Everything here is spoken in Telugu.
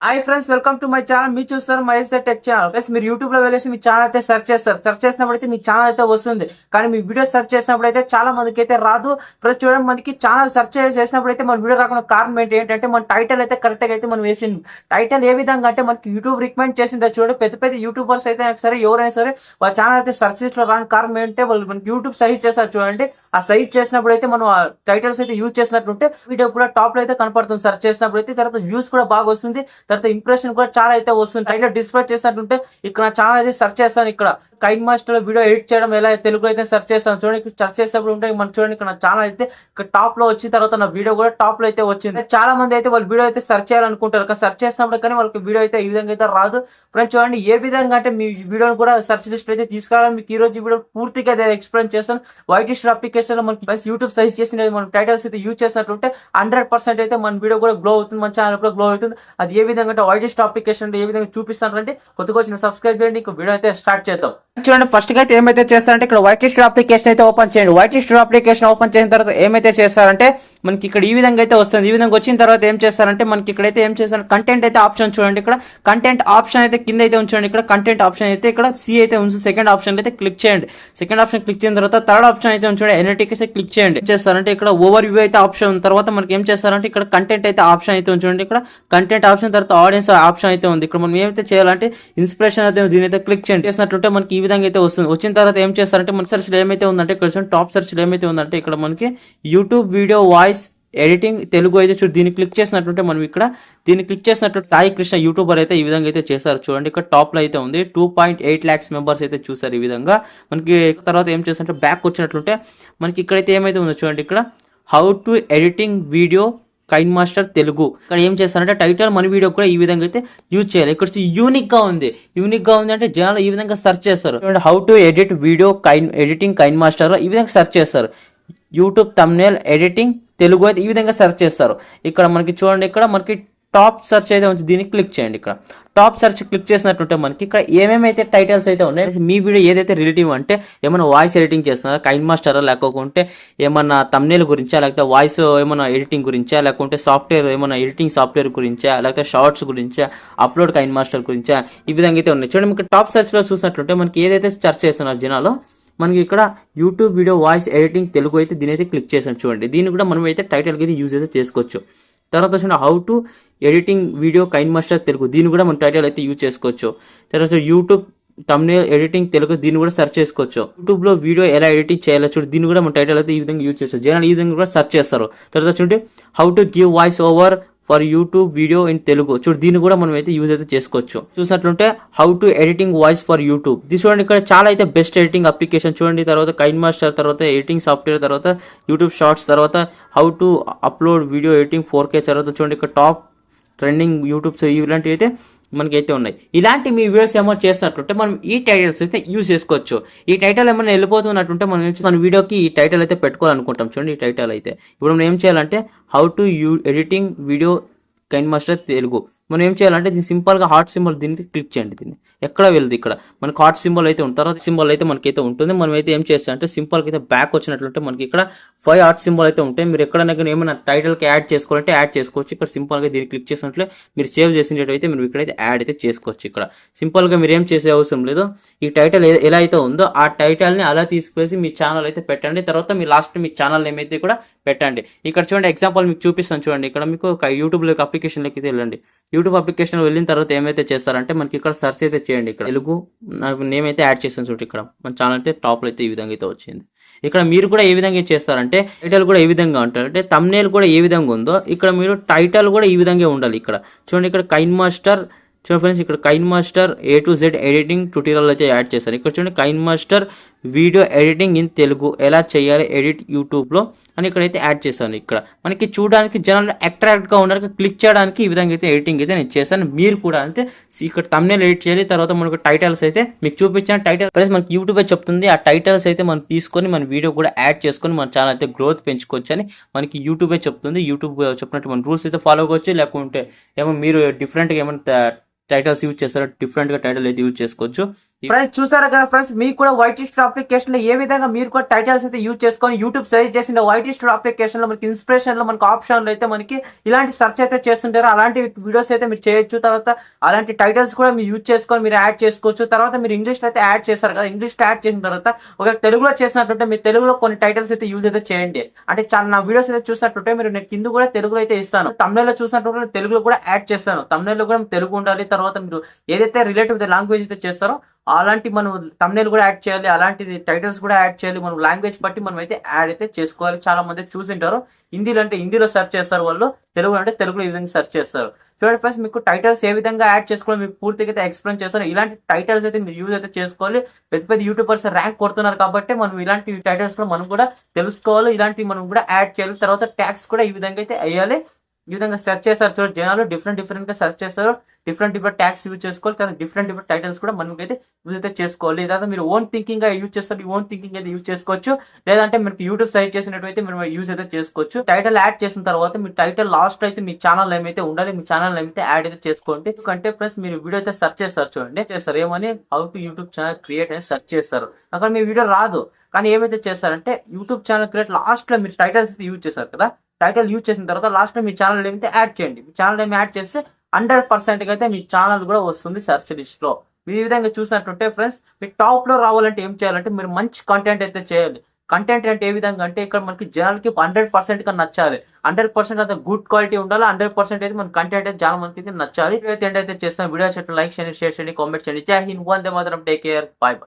Hi friends, welcome to my channel. మీరు చూస్తారు Mahesh the tech channel. Friends, మీరు యూట్యూబ్ లో వెళ్ళేసి మీ ఛానల్ అయితే సెర్చ్ చేస్తారు. సెర్చ్ చేసినప్పుడు అయితే మీ ఛానల్ అయితే వస్తుంది. కానీ మీ వీడియో సెర్చ్ చేసినప్పుడు అయితే చాలా మందికి అయితే రాదు. ఫ్రెండ్స్ చూడండి, మనకి ఛానల్ సెర్చ్ చేసినప్పుడు అయితే మన వీడియో రాకుండా కారణం ఏంటంటే మన టైటిల్ అయితే కరెక్ట్ గా అయితే మనం వేసింది. టైటిల్ ఏ విధంగా అంటే మనకి యూట్యూబ్ రికమెండ్ చేసిందో చూడండి. పెద్ద పెద్ద యూట్యూబర్స్ అయితే సరే, ఎవరైనా సరే వాళ్ళ ఛానల్ అయితే సెర్చ్ లిస్ట్ లో రాని కారణం ఏంటంటే వాళ్ళు మనకి యూట్యూబ్ సజెస్ట్ చేస్తారు చూడండి. ఆ సజెస్ట్ చేసినప్పుడు అయితే మనం ఆ టైటిల్స్ అయితే యూజ్ చేసినట్టుంటే వీడియో కూడా టాప్ లో అయితే కనపడుతుంది. సెర్చ్ చేసినప్పుడు అయితే తర్వాత వ్యూస్ కూడా బాగా వస్తుంది. తర్వాత ఇంప్రెషన్ కూడా చాలా అయితే వస్తుంది. టైటిల్ డిస్ప్లే చేసినట్టుంటే ఇక్కడ ఛానల్ అయితే సెర్చ్ చేస్తాను. ఇక్కడ కైన్ మాస్టర్ వీడియో ఎడిట్ చేయడం ఎలా తెలుగు అయితే సెర్చ్ చేస్తాను చూడండి. ఇక్కడ సెర్చ్ చేసినప్పుడు ఉంటే మనం చూడండి, ఇక్కడ నా ఛానల్ అయితే ఇక్కడ టాప్ లో వచ్చిన తర్వాత నా వీడియో కూడా టాప్ లో అయితే వచ్చింది. చాలా మంది అయితే వాళ్ళ వీడియో అయితే సెర్చ్ చేయాలనుకుంటారు. సెర్చ్ చేసినప్పుడు కానీ వాళ్ళకి వీడియో అయితే ఈ విధంగా అయితే రాదు. ఫ్రెండ్స్ చూడండి, ఏ విధంగా అంటే మీ వీడియోని కూడా సెర్చ్ లిస్ట్ అయితే తీసుకురావాలని మీకు ఈ రోజు వీడియో పూర్తిగా ఎక్స్ప్లెయిన్ చేస్తాను. వైటిష్ అప్లికేషన్ లో మనకి యూట్యూబ్ సజెస్ట్ చేసిన మన టైటిల్స్ అయితే యూజ్ చేసినట్టుంటే 100% అయితే మన వీడియో కూడా గ్లో అవుతుంది, మన ఛానల్ కూడా గ్లో అవుతుంది. అది ఏ విధంగా అంటే వైటిష్ అప్లికేషన్ ఏ విధంగా చూపిస్తానంటే కొత్తగా వచ్చిన సబ్స్క్రైబ్ చేయండి. వీడియో అయితే స్టార్ట్ చేద్దాం. చూడండి, ఫస్ట్ గా అయితే ఏమైతే చేస్తారంటే ఇక్కడ వైటిష్ అప్లికేషన్ అయితే ఓపెన్ చేయండి. వైటిష్ అప్లికేషన్ ఓపెన్ చేసిన తర్వాత ఏమైతే చేస్తారంటే మనకి ఇక్కడ ఈ విధంగా అయితే వస్తుంది. ఈ విధంగా వచ్చిన తర్వాత ఏం చేస్తారంటే మనకి ఇక్కడైతే ఏం చేస్తారు, కంటెంట్ అయితే ఆప్షన్ చూడండి. ఇక్కడ కంటెంట్ ఆప్షన్ అయితే కింద అయితే ఉంచండి. ఇక్కడ కంటెంట్ ఆప్షన్ అయితే ఇక్కడ సి అయితే ఉంచు. సెకండ్ ఆప్షన్ అయితే క్లిక్ చేయండి. సెకండ్ ఆప్షన్ క్లిక్ చేసిన తర్వాత థర్డ్ ఆప్షన్ అయితే ఉంచండి. ఎనలిటిక్స్ అయితే క్లిక్ చేయండి. ఏం చేస్తారంటే ఇక్కడ ఓవర్ వ్యూ అయితే ఆప్షన్ తర్వాత మనకి ఏం చేస్తారంటే ఇక్కడ కంటెంట్ అయితే ఆప్షన్ అయితే ఉంచండి. ఇక్కడ కంటెంట్ ఆప్షన్ తర్వాత ఆడియన్స్ ఆప్షన్ అయితే ఉంది. ఇక్కడ మనం ఏమైతే చేయాలంటే ఇన్స్పిరేషన్ అయితే దీని అయితే క్లిక్ చేయండి. చేసినట్టుంటే మనకి ఈ విధంగా అయితే వస్తుంది. వచ్చిన తర్వాత ఏం చేస్తారంటే మన సెర్చ్ ఏమైతే ఉందంటే ఇక్కడ టాప్ సెర్చ్ ఏమైతే ఉందంటే ఇక్కడ మనకి YouTube video voice editing Telugu అయితే చూడండి. దీన్ని క్లిక్ చేసినట్టుంటే మనం ఇక్కడ దీన్ని క్లిక్ చేసినట్టు సాయి కృష్ణ యూట్యూబర్ అయితే ఈ విధంగా అయితే చేశారు చూడండి. ఇక్కడ టాప్ లో అయితే ఉంది. 2.8 lakhs మెంబర్స్ అయితే చూసారు. ఈ విధంగా మనకి తర్వాత ఏం చేస్తారంటే బ్యాక్ వచ్చినట్లుంటే మనకి ఇక్కడైతే ఏమైతే ఉందో చూడండి. ఇక్కడ how to editing video KineMaster Telugu. ఇక్కడ ఏం చేస్తారంటే టైటిల్ మన వీడియో కూడా ఈ విధంగా అయితే యూజ్ చేయాలి. ఇక్కడ యూనిక్ గా ఉంది. యూనిక్ గా ఉంది అంటే జనాలు ఈ విధంగా సెర్చ్ చేస్తారు. How to edit video editing KineMaster ఈ విధంగా సెర్చ్ చేస్తారు. యూట్యూబ్ థంబ్నెయిల్ ఎడిటింగ్ తెలుగు అయితే ఈ విధంగా సెర్చ్ చేస్తారు. ఇక్కడ మనకి చూడండి, ఇక్కడ మనకి టాప్ సెర్చ్ అయితే ఉంది. దీన్ని క్లిక్ చేయండి. ఇక్కడ టాప్ సెర్చ్ క్లిక్ చేసినట్టుంటే మనకి ఇక్కడ ఏమేమైతే టైటిల్స్ అయితే ఉన్నాయి, మీ వీడియో ఏదైతే రిలేటివ్ అంటే ఏమైనా వాయిస్ ఎడిటింగ్ చేస్తున్నారా కైన్ మాస్టర్, లేకపోతే ఏమన్నా థంబ్నెయిల్ గురించా, లేకపోతే వాయిస్ ఏమైనా ఎడిటింగ్ గురించా, లేకుంటే సాఫ్ట్వేర్ ఏమైనా ఎడిటింగ్ సాఫ్ట్వేర్ గురించా, లేకపోతే షార్ట్స్ గురించా, అప్లోడ్ కైన్ మాస్టర్ గురించా, ఈ విధంగా అయితే ఉన్నాయి. చూడండి, మీకు టాప్ సెర్చ్ లో చూసినట్టుంటే మనకి ఏదైతే సెర్చ్ చేస్తున్నారు జనాలు, మనకి ఇక్కడ YouTube video voice editing Telugu అయితే దీని అయితే క్లిక్ చేసాను చూడండి. దీన్ని కూడా మనం అయితే టైటిల్ కి యూజ్ అయితే చేసుకోవచ్చు. తర్వాత చూడండి, how to editing video KineMaster Telugu, దీన్ని కూడా మనం టైటిల్ అయితే యూజ్ చేసుకోవచ్చు. తర్వాత యూట్యూబ్ థంబ్నెయిల్ ఎడిటింగ్ తెలుగు, దీన్ని కూడా సెర్చ్ చేసుకోవచ్చు. యూట్యూబ్ లో వీడియో ఎలా ఎడిటింగ్ చేయాలో చూడండి, దీన్ని కూడా మన టైటిల్ అయితే ఈ విధంగా యూజ్ చేసుకోవచ్చు. జనాలు ఈ విధంగా కూడా సెర్చ్ చేస్తారు. తర్వాత చూడండి, how to give voice over for YouTube video in Telugu, చూడు దీన్ని కూడా మనం అయితే యూజ్ అయితే చేసుకోవచ్చు. చూసినట్లుంటే how to editing voice for YouTube, ఇది చూడండి ఇక్కడ చాలా అయితే బెస్ట్ ఎడిటింగ్ అప్లికేషన్ చూడండి. తర్వాత కైన్ మాస్టర్, తర్వాత ఎడిటింగ్ సాఫ్ట్వేర్, తర్వాత యూట్యూబ్ షార్ట్స్, తర్వాత how to upload video editing 4K, తర్వాత చూడండి ఇక్కడ టాప్ ట్రెండింగ్ యూట్యూబ్స్ ఇలాంటివి అయితే మనకి అయితే ఉన్నాయి. ఇలాంటి మీ వీడియోస్ ఏమైనా చేస్తున్నట్టుంటే మనం ఈ టైటిల్స్ అయితే యూజ్ చేసుకోవచ్చు. ఈ టైటిల్ ఏమైనా వెళ్ళిపోతున్నట్టుంటే మనం మన వీడియోకి ఈ టైటిల్ అయితే పెట్టుకోవాలనుకుంటాం చూడండి. ఈ టైటిల్ అయితే ఇప్పుడు మనం ఏం చేయాలంటే how to editing video KineMaster Telugu, మనం ఏం చేయాలంటే దీన్ని సింపుల్ గా హార్ట్ సింబల్ దీన్ని క్లిక్ చేయండి. దీన్ని ఎక్కడ వెళ్ళదు, ఇక్కడ మనకి హార్ట్ సింబల్ అయితే ఉంటుంది. తర్వాత సింబల్ అయితే మనకైతే ఉంటుంది. మనం అయితే ఏం చేస్తామంటే సింపుల్ గా అయితే బ్యాక్ వచ్చినట్లుంటే మనకి ఇక్కడ 5 హార్ట్ సింబల్ అయితే ఉంటాయి. మీరు ఎక్కడైనా ఏమైనా టైటిల్ కి యాడ్ చేసుకోవాలంటే యాడ్ చేసుకోవచ్చు. ఇక్కడ సింపుల్ గా దీన్ని క్లిక్ చేసినట్లే మీరు సేవ్ చేసినట్టయితే మీరు ఇక్కడైతే యాడ్ అయితే చేసుకోవచ్చు. ఇక్కడ సింపుల్ గా మీరు ఏం చేసే అవసరం లేదు. ఈ టైటిల్ ఎలా అయితే ఉందో ఆ టైటిల్ ని అలా తీసుకొసి మీ ఛానల్ అయితే పెట్టండి. తర్వాత మీ లాస్ట్ మీ ఛానల్ నేమ్ అయితే కూడా పెట్టండి. ఇక్కడ చూడండి, ఎగ్జాంపుల్ మీకు చూపిస్తాను చూడండి. ఇక్కడ మీకు యూట్యూబ్ లో అప్లికేషన్ లోకి వెళ్ళండి. యూట్యూబ్ అప్లికేషన్ వెళ్ళిన తర్వాత ఏమైతే చేస్తారంటే మనకి ఇక్కడ సెర్చ్ అయితే చేయండి. ఇక్కడ తెలుగు నేమ్ అయితే యాడ్ చేస్తాను చూడండి. ఇక్కడ మన ఛానల్ అయితే టాప్ లో అయితే ఈ విధంగా అయితే వచ్చింది. ఇక్కడ మీరు కూడా ఏ విధంగా చేస్తారంటే టైటిల్ కూడా ఏ విధంగా ఉంటారు అంటే థంబ్నెయిల్ కూడా ఏ విధంగా ఉందో ఇక్కడ మీరు టైటిల్ కూడా ఈ విధంగా ఉండాలి. ఇక్కడ చూడండి, ఇక్కడ కైన్ మాస్టర్ చూడండి ఫ్రెండ్స్, ఇక్కడ KineMaster A to Z editing tutorial అయితే యాడ్ చేశారు. ఇక్కడ చూడండి, KineMaster video editing in Telugu ఎలా చేయాలి ఎడిట్ యూట్యూబ్ లో అని ఇక్కడైతే యాడ్ చేశాను. ఇక్కడ మనకి చూడడానికి జనాలు అట్రాక్ట్ గా ఉండడానికి క్లిక్ చేయడానికి ఈ విధంగా అయితే ఎడిటింగ్ అయితే నేను చేశాను. మీరు కూడా అంతే ఇక్కడ థంబ్నెయిల్ ఎడిట్ చేయాలి. తర్వాత మనకు టైటిల్స్ అయితే మీకు చూపించిన టైటిల్ ప్లస్ మనకి యూట్యూబ్ చెప్తుంది. ఆ టైటిల్స్ అయితే మనం తీసుకొని మన వీడియో కూడా యాడ్ చేసుకొని మన ఛానల్ అయితే గ్రోత్ పెంచుకోవచ్చు అని మనకి యూట్యూబే చెప్తుంది. యూట్యూబ్ చెప్పినట్టు మన రూల్స్ అయితే ఫాలో అవ్వచ్చు. లేకుంటే ఏమో మీరు డిఫరెంట్గా ఏమైనా టైటిల్స్ యూజ్ చేస్తారో డిఫరెంట్గా టైటిల్ అయితే యూజ్ చేసుకోవచ్చు. ఫ్రెండ్స్ చూసారా కదా ఫ్రెండ్స్, మీకు కూడా వైట్ స్టూడియో అప్లికేషన్ లో ఏ విధంగా మీరు కూడా టైటిల్స్ అయితే యూజ్ చేసుకొని యూట్యూబ్ సజెస్ట్ చేసిన వైట్ స్టూడియో అప్లికేషన్ లో మనకి ఇన్స్పిరేషన్ లో మనకి ఆప్షన్ లో అయితే మనకి ఇలాంటి సెర్చ్ అయితే చేస్తుంటారు. అలాంటి వీడియోస్ అయితే మీరు చేయొచ్చు. తర్వాత అలాంటి టైటిల్స్ కూడా మీరు యూజ్ చేసుకొని మీరు యాడ్ చేసుకోవచ్చు. తర్వాత మీరు ఇంగ్లీష్ లో అయితే యాడ్ చేస్తారు కదా, ఇంగ్లీష్ యాడ్ చేసిన తర్వాత ఒక తెలుగులో చేసినట్టుంటే మీరు తెలుగులో కొన్ని టైటిల్స్ అయితే యూజ్ అయితే చేయండి. అంటే నా వీడియోస్ అయితే చూసినట్టుంటే మీరు నేను కింద కూడా తెలుగులో అయితే ఇస్తాను. తమిళ లో చూసినట్టు తెలుగులో కూడా యాడ్ చేస్తాను. తమిళ లో కూడా తెలుగు ఉండాలి. తర్వాత మీరు ఏదైతే రిలేటివ్ లాంగ్వేజ్ అయితే చేస్తారో అలాంటి మనం తమ్నేల్ కూడా యాడ్ చేయాలి, అలాంటిది టైటిల్స్ కూడా యాడ్ చేయాలి. మనం లాంగ్వేజ్ బట్టి మనం అయితే యాడ్ అయితే చేసుకోవాలి. చాలా మంది చూసింటారు, హిందీలో అంటే హిందీలో సెర్చ్ చేస్తారు వాళ్ళు, తెలుగులో అంటే తెలుగులో ఈ విధంగా సెర్చ్ చేస్తారు. చూడండి ఫ్రెండ్స్, మీకు టైటిల్స్ ఏ విధంగా యాడ్ చేసుకోవాలి మీకు పూర్తిగా అయితే ఎక్స్ప్లెయిన్ చేస్తారు. ఇలాంటి టైటిల్స్ అయితే మీరు యూజ్ అయితే చేసుకోవాలి. పెద్ద పెద్ద యూట్యూబర్స్ ర్యాంక్ కొడుతున్నారు కాబట్టి మనం ఇలాంటి టైటిల్స్ కూడా మనం కూడా తెలుసుకోవాలి. ఇలాంటివి మనం కూడా యాడ్ చేయాలి. తర్వాత ట్యాగ్స్ కూడా ఈ విధంగా అయితే వేయాలి. ఈ విధంగా సెర్చ్ చేస్తారు చూడండి, జనాలు డిఫరెంట్ గా సెర్చ్ చేస్తారు. డిఫరెంట్ ట్యాగ్స్ యూజ్ చేసుకోవాలి. తర్వాత డిఫరెంట్ టైటిల్స్ కూడా మనకైతే యూజ్ అయితే చేసుకోవాలి. లేదా మీరు ఓన్ థింకింగ్ గా యూజ్ చేస్తారు, ఈ ఓన్ థింకింగ్ అయితే యూజ్ చేసుకోవచ్చు. లేదంటే మీకు యూట్యూబ్ సజెస్ట్ చేసినట్టు అయితే మీరు యూజ్ అయితే చేసుకోవచ్చు. టైటిల్ యాడ్ చేసిన తర్వాత మీ టైటిల్ లాస్ట్ అయితే మీ ఛానల్ నేమ్ అయితే ఉండాలి. మీ ఛానల్ నేమ్ అయితే యాడ్ అయితే చేసుకోండి. ఎందుకంటే ఫ్రెండ్స్ మీరు వీడియో అయితే సెర్చ్ చేస్తారు చూడండి, చేస్తారు ఏమని how to YouTube channel create అని సెర్చ్ చేస్తారు. అక్కడ మీ వీడియో రాదు. కానీ ఏమైతే చేస్తారంటే యూట్యూబ్ ఛానల్ క్రియేట్ లాస్ట్ లో మీరు టైటిల్స్ అయితే యూజ్ చేస్తారు కదా, టైటిల్ యూజ్ చేసిన తర్వాత లాస్ట్ లో మీ ఛానల్ నేమ్ అయితే యాడ్ చేయండి. మీ ఛానల్ నేమ్ యాడ్ చేస్తే 100% అయితే మీ ఛానల్ కూడా వస్తుంది సెర్చ్ లిస్ట్ లో. ఈ విధంగా చూసినట్టుంటే ఫ్రెండ్స్, మీ టాప్ లో రావాలంటే ఏం చేయాలంటే మీరు మంచి కంటెంట్ అయితే చేయాలి. కంటెంట్ అంటే ఏ విధంగా అంటే ఇక్కడ మనకి జనాలకి 100% గా నచ్చాలి. 100% అయితే గుడ్ క్వాలిటీ ఉండాలి. 100% అయితే మన కంటెంట్ అయితే చాలా మందికి నచ్చాలి. అయితే చేస్తాను వీడియో లైక్ చేయండి, షేర్ చేయండి, కామెంట్ చేయండి. జై Hind, Vande Mataram, take care, by by.